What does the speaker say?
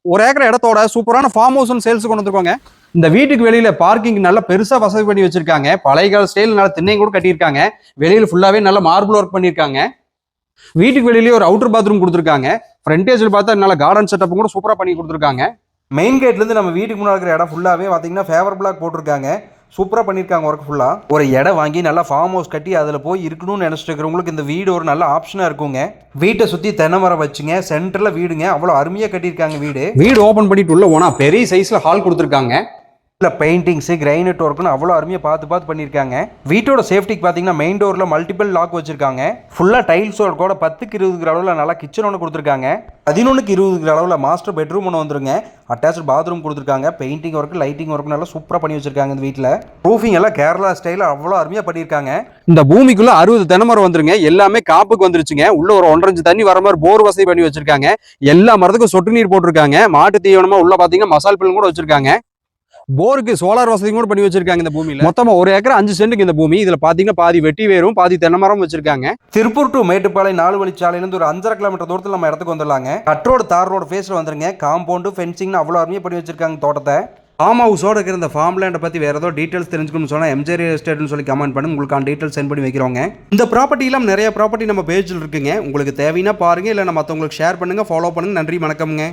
ஒரு ஏக்கர் இடத்தோட சூப்பரான ஃபார்ம் ஹவுஸ் சேல்ஸ் கொண்டு வந்துருக்கோங்க. இந்த வீட்டுக்கு வெளியில பார்க்கிங் நல்லா பெருசா வசதி பண்ணி வச்சிருக்காங்க. பழைய கால ஸ்டைல் நல்லா திண்ணையும் கூட கட்டியிருக்காங்க. வெளியில ஃபுல்லாவே நல்லா மார்பிள் ஒர்க் பண்ணியிருக்காங்க. வீட்டுக்கு வெளியிலேயே ஒரு அவுட்டர் பாத்ரூம் கொடுத்துருக்காங்க. ஃப்ரண்டேஜில் பார்த்தா நல்ல கார்டன் செட்டப் கூட சூப்பராக பண்ணி கொடுத்துருக்காங்க. மெயின் கேட்லேருந்து நம்ம வீட்டுக்கு முன்னாடி இருக்கிற இடம் ஃபுல்லாகவே பார்த்தீங்கன்னா ஃபேவர் பிளாக் போட்டிருக்காங்க. சூப்பராக பண்ணியிருக்காங்க ஒர்க் ஃபுல்லாக. ஒரு இடம் வாங்கி நல்லா ஃபார்ம் ஹவுஸ் கட்டி அதில் போய் இருக்கணும்னு நினச்சிட்டு இருக்கிறவங்களுக்கு இந்த வீடு ஒரு நல்ல ஆப்ஷனாக இருக்குங்க. வீட்டை சுற்றி தென்னை மரம் வச்சுங்க, சென்டரில் வீடுங்க, அவ்வளோ அருமையாக கட்டியிருக்காங்க. வீடு ஓப்பன் பண்ணிட்டு உள்ள போனால் பெரிய சைஸில் ஹால் கொடுத்துருக்காங்க. இல்லை பெயிண்டிங்ஸு கிரைனட் ஒர்க்குன்னு அவ்வளோ அருமையாக பார்த்து பண்ணியிருக்காங்க. வீட்டோட சேஃப்டிக்கு பார்த்தீங்கன்னா மெயின் டோரில் மல்டிபிள் லாக் வச்சிருக்காங்க. ஃபுல்லாக டைல்ஸ் ஒர்க்கோட 10க்கு 20 அளவில் நல்லா கிச்சன் ஒன்று கொடுத்துருக்காங்க. 11க்கு 20 அளவில் மாஸ்டர் பெட்ரூம் ஒன்று வந்துருங்க. அட்டாச் பாத்ரூம் கொடுத்துருக்காங்க. பெயிண்டிங் ஒர்க், லைட்டிங் ஒர்க் நல்லா சூப்பராக பண்ணி வச்சிருக்காங்க. இந்த வீட்டில் ரூஃபிங் எல்லாம் கேரளா ஸ்டைலில் அவ்வளோ அருமையாக பண்ணியிருக்காங்க. இந்த பூமிக்குள்ள 60 தென்னை வந்துருங்க. எல்லாமே காப்புக்கு வந்துருச்சுங்க. உள்ள ஒரு 1.5 இன்ச் தண்ணி வர மாதிரி போர் வசதி பண்ணி வச்சிருக்காங்க. எல்லா மரத்துக்கும் சொட்டு நீர் போட்டிருக்காங்க. மாட்டு தீவனமா உள்ள பார்த்தீங்கன்னா மசால் பில் கூட வச்சிருக்காங்க. போருக்கு சோலார் வசதி கூட பண்ணி வச்சிருக்காங்க. இந்த பூமியில மொத்தமா 1 ஏக்கர் 5 சென்ட்டுக்கு இந்த பூமி. இதுல பாத்தீங்கன்னா பாதி வெட்டி வேரும் பாதி தென்னை மரம் வச்சிருக்காங்க. திருப்பூர் டு மேட்டுப்பாளையம் 4 வழிச்சாலையிலிருந்து ஒரு 5.5 கிலோமீட்டர் தூரத்தில் நம்ம இடத்துக்கு வந்துடலாங்க. கட் ரோடு தார் ரோடு ஃபேஸ்ல வந்துருங்க. காம்பவுண்டு ஃபென்சிங் அவ்வளோ அருமையாக பண்ணி வச்சிருக்காங்க தோட்டத்தை. ஃபார்ம் ஹவுஸோட இருக்கிற இந்த ஃபார்ம் லேண்டை பற்றி வேறு ஏதோ டீட்டெயில்ஸ் தெரிஞ்சுக்கணும்னு சொன்னால் எம்ஜே ரியல் எஸ்டேட்னு சொல்லி கமெண்ட் பண்ணி உங்களுக்கான டீட்டெயில்ஸ் சென்ட் பண்ணி வைக்கிறோங்க. இந்த ப்ராப்பர்ட்டிலாம் நிறைய ப்ராப்பர்ட்டி நம்ம பேஜில் இருக்குங்க. உங்களுக்கு தேவைன்னா பாருங்க, இல்லை மற்றவங்களுக்கு ஷேர் பண்ணுங்க, ஃபாலோ பண்ணுங்க. நன்றி, வணக்கம்ங்க.